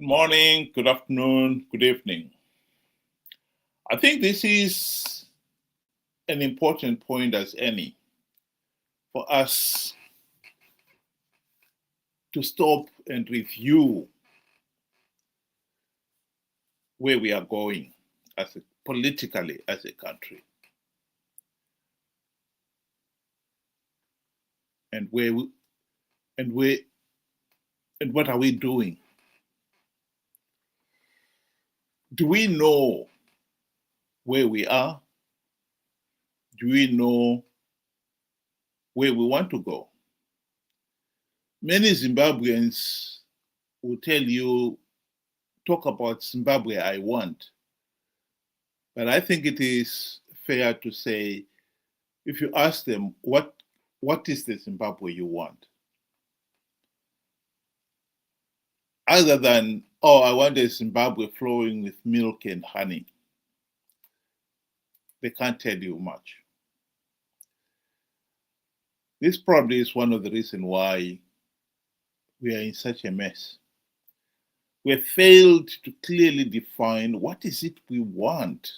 Morning, good afternoon, good evening. I think this is an important point as any for us to stop and review where we are going politically as a country and and where and what are we doing? Do we know where we are? Do we know where we want to go? Many Zimbabweans will tell you, talk about Zimbabwe I want. But I think it is fair to say, if you ask them, what is the Zimbabwe you want? Other than, oh, I want a Zimbabwe flowing with milk and honey. They can't tell you much. This probably is one of the reasons why we are in such a mess. We have failed to clearly define what is it we want.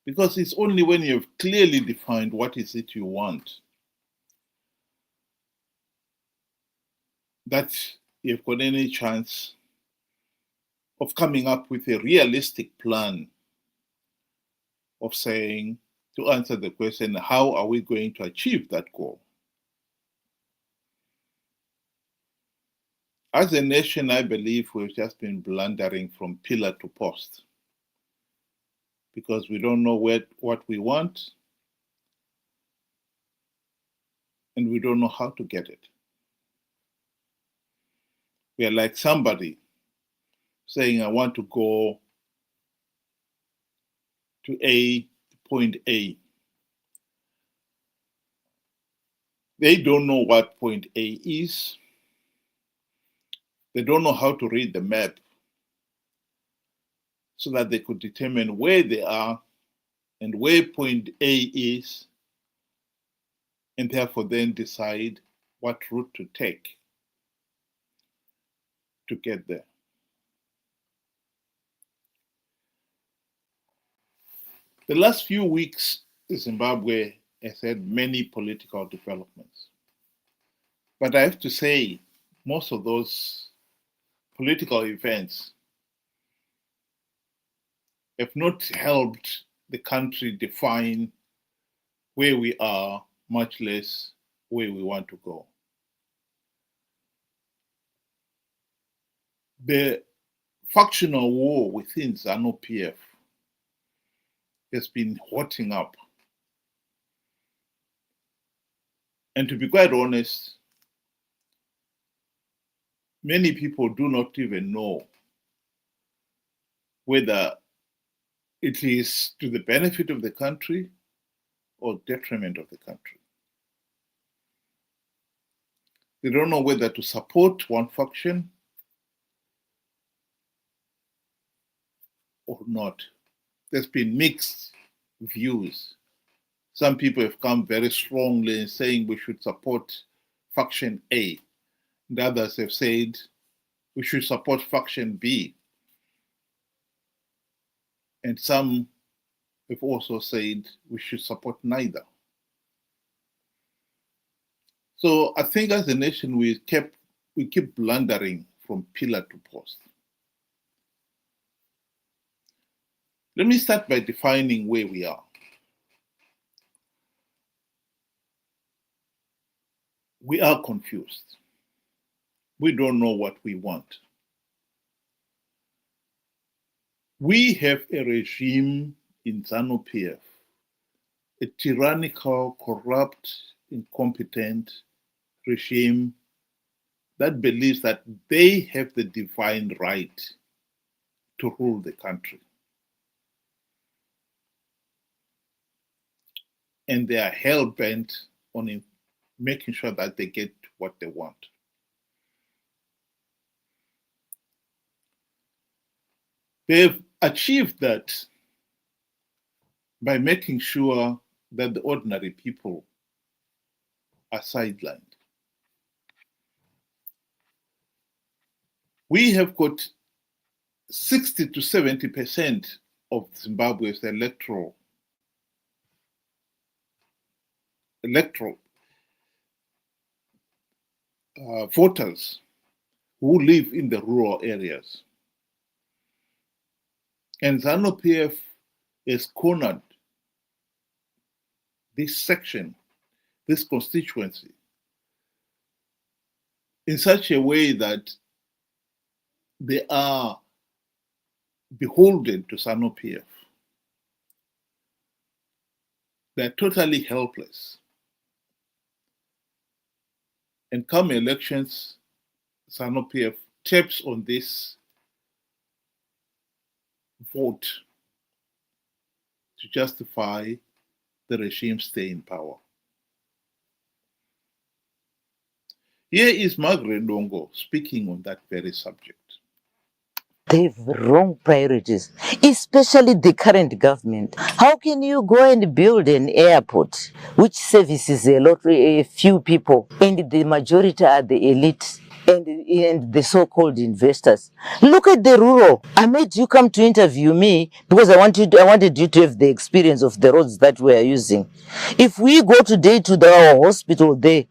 Because it's only when you have clearly defined what is it you want that you've got any chance of coming up with a realistic plan of saying, to answer the question, how are we going to achieve that goal? As a nation, I believe we've just been blundering from pillar to post because we don't know what we want and we don't know how to get it. We are like somebody saying, I want to go to point A. They don't know what point A is. They don't know how to read the map so that they could determine where they are and where point A is, and therefore then decide what route to take to get there. The last few weeks, Zimbabwe has had many political developments. But I have to say, most of those political events have not helped the country define where we are, much less where we want to go. The factional war within ZANU-PF has been hotting up. And to be quite honest, many people do not even know whether it is to the benefit of the country or detriment of the country. They don't know whether to support one faction or not. There's been mixed views. Some people have come very strongly in saying we should support faction A. And others have said we should support faction B. And some have also said we should support neither. So I think as a nation, we keep blundering from pillar to post. Let me start by defining where we are. We are confused. We don't know what we want. We have a regime in ZANU-PF, a tyrannical, corrupt, incompetent regime that believes that they have the divine right to rule the country. And they are hell-bent on making sure that they get what they want. They've achieved that by making sure that the ordinary people are sidelined. We have got 60 to 70% of Zimbabwe's electoral voters who live in the rural areas. And ZANU-PF has cornered this section, this constituency, in such a way that they are beholden to ZANU-PF. They're totally helpless. And come elections, ZANU-PF taps on this vote to justify the regime stay in power. Here is Margaret Longo speaking on that very subject. They have wrong priorities, especially the current government. How can you go and build an airport which services a few people, and the majority are the elite and the so-called investors? Look at the rural. I made you come to interview me because I wanted you to have the experience of the roads that we are using. If we go today to our hospital there,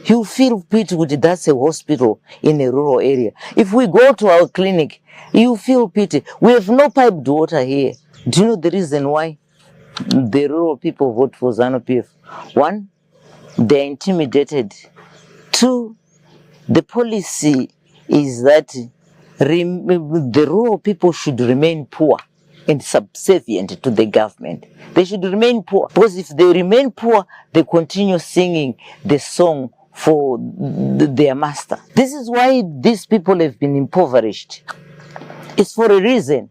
you feel pity with that's a hospital in a rural area. If we go to our clinic, you feel pity. We have no piped water here. Do you know the reason why the rural people vote for ZANU-PF? One, they're intimidated. Two, the policy is that the rural people should remain poor and subservient to the government. They should remain poor, because if they remain poor, they continue singing the song for their master. This is why these people have been impoverished. It's for a reason.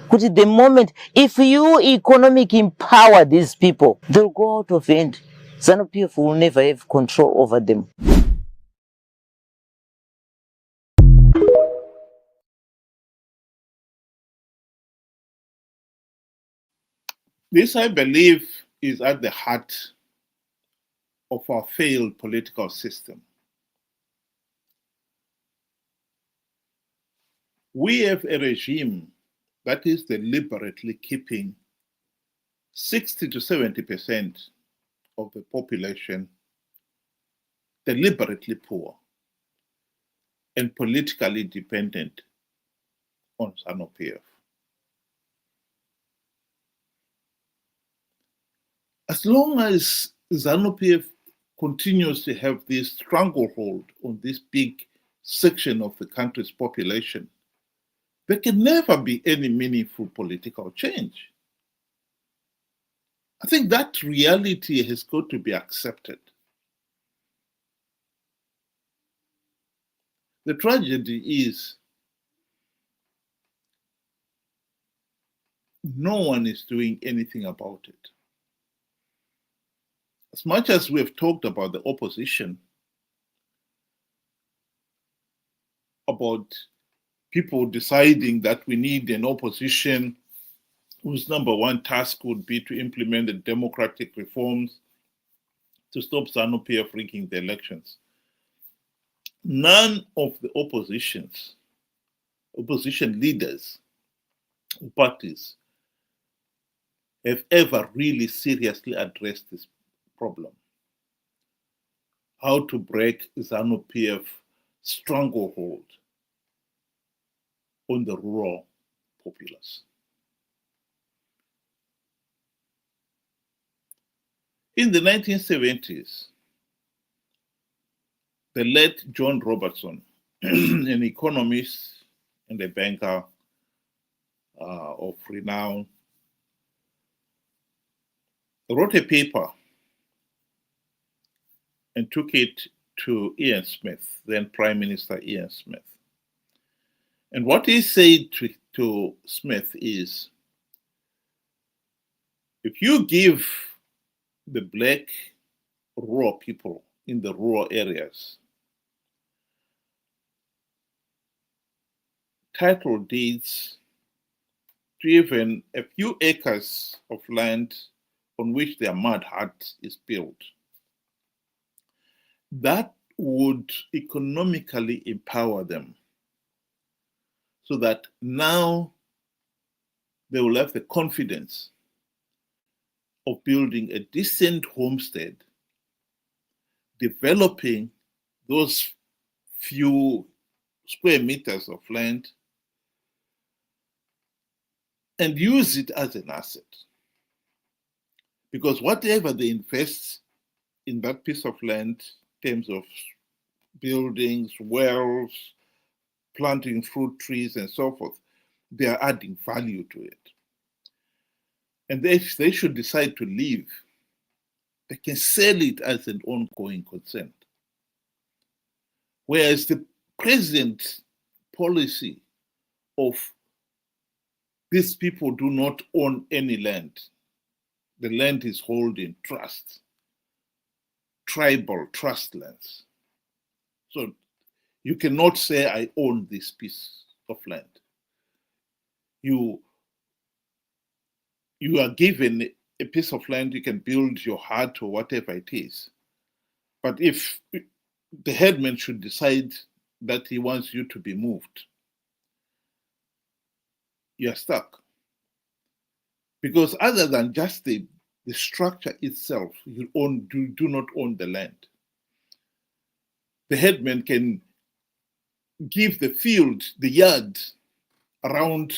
Because at the moment, if you economic empower these people, they'll go out of hand. ZANU-PF will never have control over them. This, I believe, is at the heart of our failed political system. We have a regime that is deliberately keeping 60 to 70% of the population deliberately poor and politically dependent on ZANU-PF. As long as ZANU-PF continues to have this stranglehold on this big section of the country's population, there can never be any meaningful political change. I think that reality has got to be accepted. The tragedy is no one is doing anything about it. As much as we've talked about the opposition, about people deciding that we need an opposition whose number one task would be to implement the democratic reforms to stop ZANU-PF rigging the elections. None of the opposition leaders or parties have ever really seriously addressed this problem. How to break ZANU-PF stranglehold on the rural populace. In the 1970s, the late John Robertson, an economist and a banker of renown, wrote a paper and took it to Ian Smith, then Prime Minister Ian Smith. And what he said to Smith is, if you give the black rural people in the rural areas title deeds to even a few acres of land on which their mud hut is built, that would economically empower them so that now they will have the confidence of building a decent homestead, developing those few square meters of land, and use it as an asset. Because whatever they invest in that piece of land, in terms of buildings, wells, planting fruit trees, and so forth, they are adding value to it. And if they should decide to leave, they can sell it as an ongoing concern. Whereas the present policy of these people do not own any land, the land is held in trust, tribal trust lands. So you cannot say, I own this piece of land. You are given a piece of land, you can build your hut or whatever it is. But if the headman should decide that he wants you to be moved, you're stuck. Because other than just the structure itself, you do not own the land. The headman can give the field, the yard around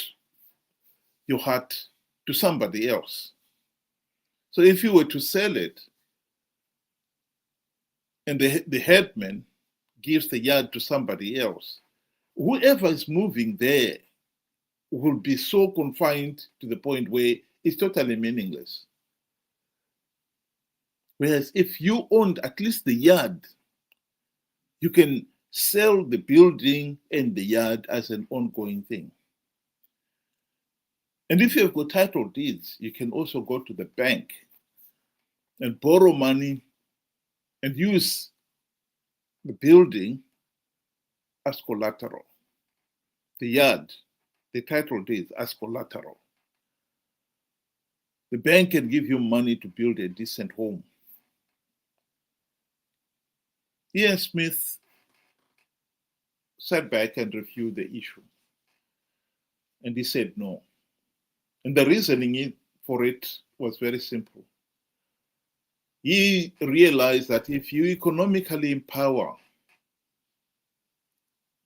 your hut to somebody else. So if you were to sell it, and the headman gives the yard to somebody else, whoever is moving there will be so confined to the point where it's totally meaningless. Whereas if you owned at least the yard, you can sell the building and the yard as an ongoing thing. And if you've got title deeds, you can also go to the bank and borrow money and use the building as collateral, the yard, the title deeds as collateral. The bank can give you money to build a decent home. Ian Smith sat back and reviewed the issue. And he said no. And the reasoning for it was very simple. He realized that if you economically empower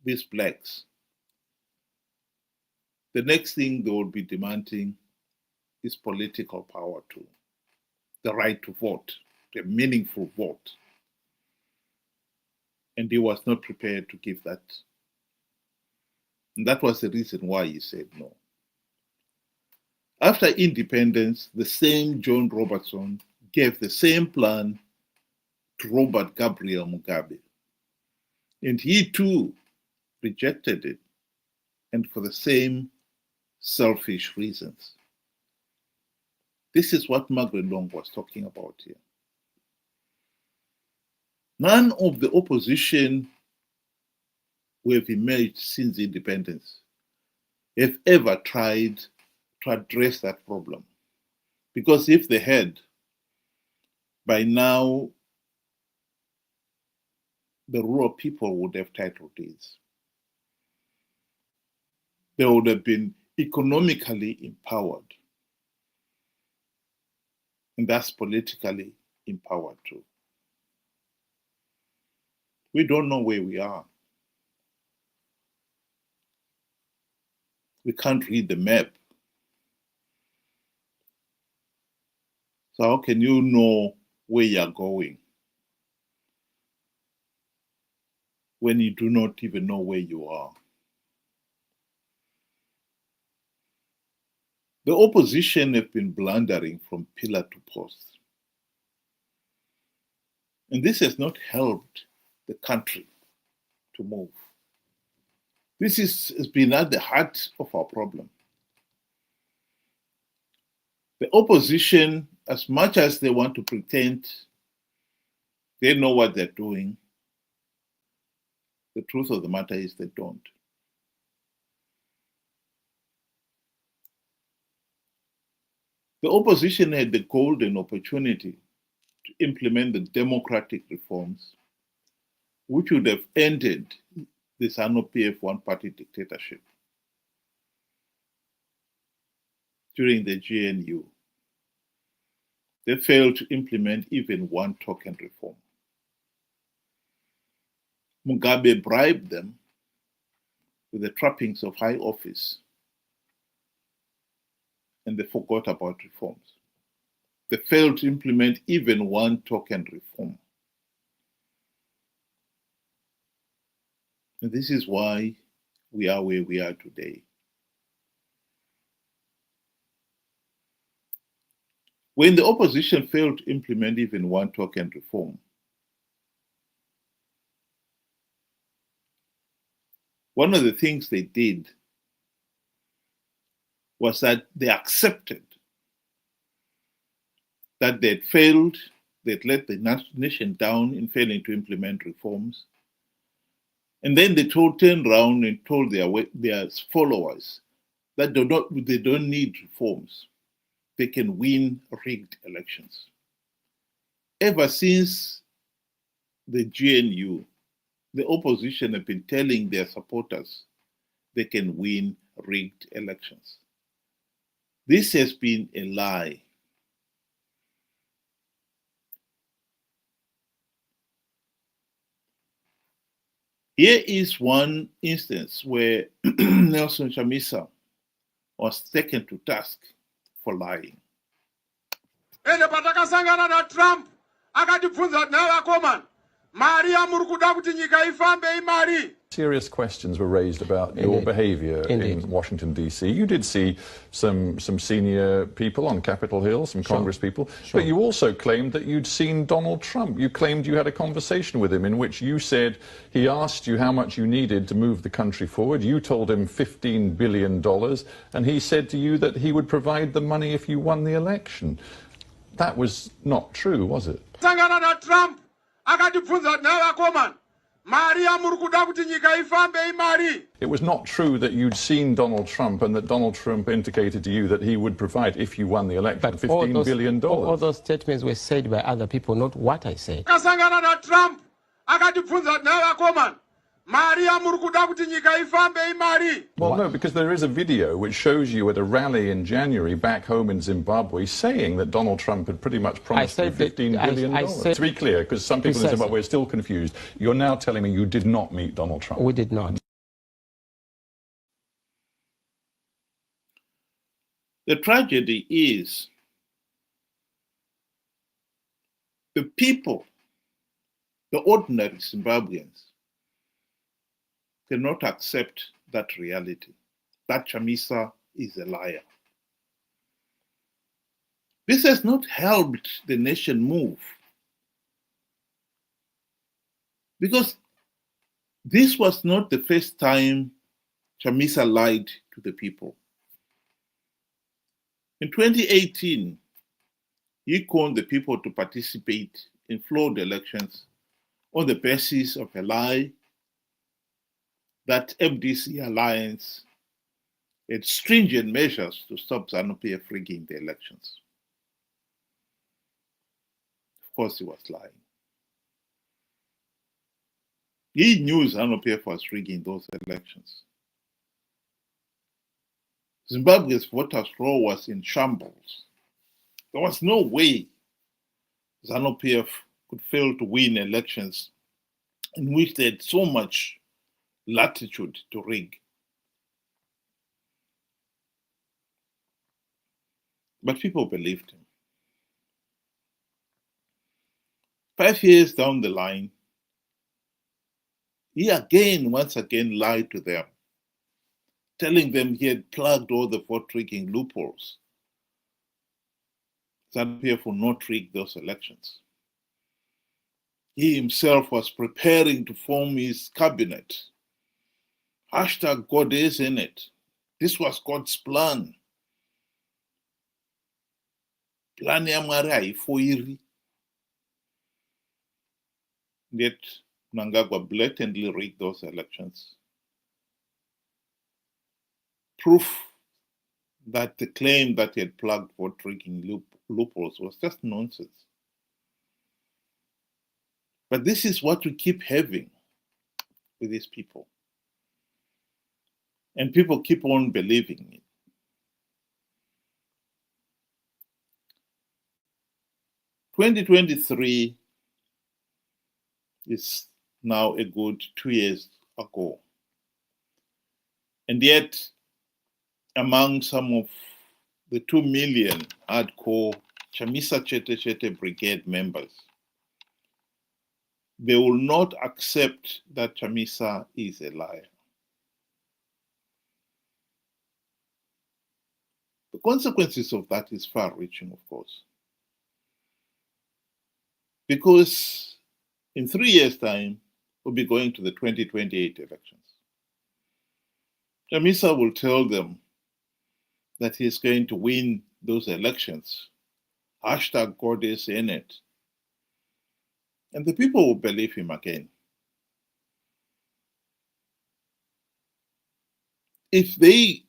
these blacks, the next thing they will be demanding is political power too, the right to vote, a meaningful vote. And he was not prepared to give that. And that was the reason why he said no. After independence, the same John Robertson gave the same plan to Robert Gabriel Mugabe. And he too rejected it, and for the same selfish reasons. This is what Margaret Long was talking about here. None of the opposition who have emerged since independence have ever tried to address that problem. Because if they had, by now, the rural people would have title deeds. They would have been economically empowered, and thus politically empowered too. We don't know where we are. We can't read the map. So how can you know where you're going when you do not even know where you are? The opposition have been blundering from pillar to post. And this has not helped the country to move. This has been at the heart of our problem. The opposition, as much as they want to pretend they know what they're doing, the truth of the matter is they don't. The opposition had the golden opportunity to implement the democratic reforms which would have ended the ZANU-PF one-party dictatorship. during the GNU. They failed to implement even one token reform. Mugabe bribed them with the trappings of high office, and they forgot about reforms. They failed to implement even one token reform. And this is why we are where we are today. When the opposition failed to implement even one token reform, one of the things they did was that they accepted that they'd failed, they'd let the nation down in failing to implement reforms. And then they turned around and told their followers that they don't need reforms. They can win rigged elections. Ever since the GNU, the opposition have been telling their supporters they can win rigged elections. This has been a lie. Here is one instance where Nelson Chamisa was taken to task for lying. Ende patakasangana na Trump akatibvunza naye vakomana mari yamuri kuda kuti nyika ifambe imari. Serious questions were raised about your behaviour in Washington, D.C. You did see some senior people on Capitol Hill, some Congress people, but you also claimed that you'd seen Donald Trump. You claimed you had a conversation with him in which you said he asked you how much you needed to move the country forward. You told him $15 billion, and he said to you that he would provide the money if you won the election. That was not true, was it? Sangana na Trump akatibvunza naye vakomana mari yamuri kuda kuti nyika ifambe imari. It was not true that you'd seen Donald Trump and that Donald Trump indicated to you that he would provide, if you won the election, $15 billion. All those statements were said by other people, not what I said. Akasangana na Trump akatibvunza naye vakomana mari yamuri kuda kuti nyika ifambe imari. Well, no, because there is a video which shows you at a rally in January back home in Zimbabwe saying that Donald Trump had pretty much promised you $15 billion. To be clear, because some people in Zimbabwe are still confused, you're now telling me you did not meet Donald Trump. We did not. The tragedy is the people, the ordinary Zimbabweans, cannot accept that reality, that Chamisa is a liar. This has not helped the nation move, because this was not the first time Chamisa lied to the people. In 2018, he called the people to participate in flawed elections on the basis of a lie that MDC alliance had stringent measures to stop ZANU-PF rigging the elections. Of course, he was lying. He knew ZANU-PF was rigging those elections. Zimbabwe's voters' roll was in shambles. There was no way ZANU-PF could fail to win elections in which they had so much latitude to rig. But people believed him. 5 years down the line, he once again lied to them, telling them he had plugged all the vote rigging loopholes. ZANU-PF would not rig those elections. He himself was preparing to form his cabinet. Hashtag God is in it. This was God's plan. Plan ya Mwari haifoiri. Yet Mnangagwa blatantly rigged those elections. Proof that the claim that he had plugged vote rigging loopholes was just nonsense. But this is what we keep having with these people. And people keep on believing it. 2023 is now a good 2 years ago. And yet, among some of the 2 million hardcore Chamisa Chete Chete Brigade members, they will not accept that Chamisa is a liar. The consequences of that is far-reaching, of course. Because in 3 years' time, we'll be going to the 2028 elections. Chamisa will tell them that he's going to win those elections. Hashtag God is in it. And the people will believe him again. If they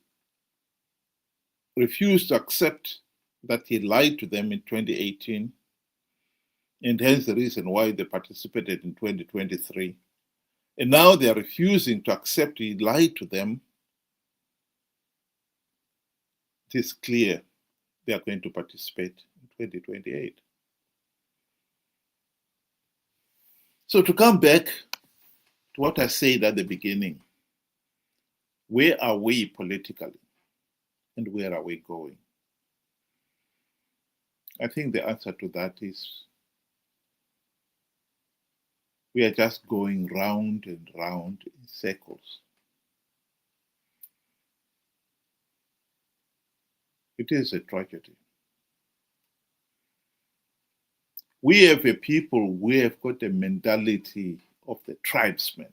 refuse to accept that he lied to them in 2018, and hence the reason why they participated in 2023, and now they are refusing to accept he lied to them, it is clear they are going to participate in 2028. So to come back to what I said at the beginning, where are we politically and where are we going? I think the answer to that is we are just going round and round in circles. It is a tragedy. We have a people, we have got a mentality of the tribesmen.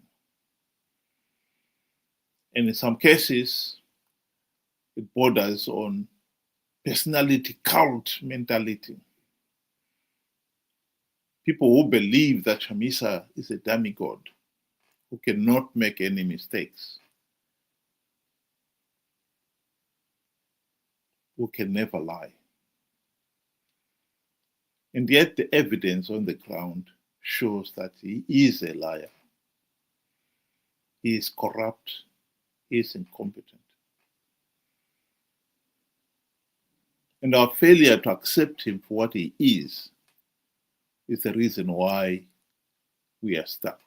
And in some cases, it borders on personality cult mentality. People who believe that Chamisa is a demigod who cannot make any mistakes, who can never lie. And yet the evidence on the ground shows that he is a liar. He is corrupt, he is incompetent. And our failure to accept him for what he is the reason why we are stuck.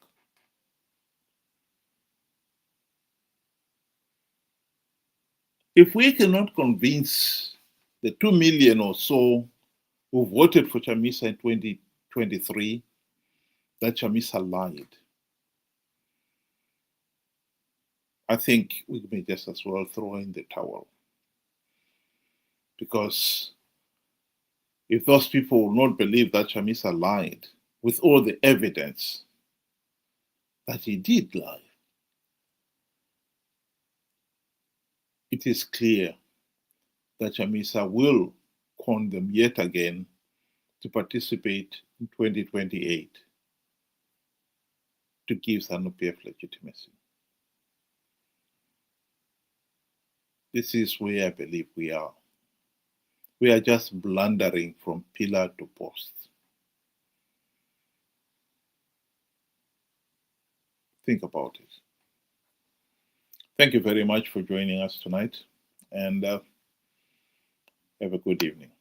If we cannot convince the 2 million or so who voted for Chamisa in 2023 that Chamisa lied, I think we may just as well throw in the towel. Because if those people will not believe that Chamisa lied, with all the evidence that he did lie, it is clear that Chamisa will con them yet again to participate in 2028 to give ZANU-PF legitimacy. This is where I believe we are. We are just blundering from pillar to post. Think about it. Thank you very much for joining us tonight, and have a good evening.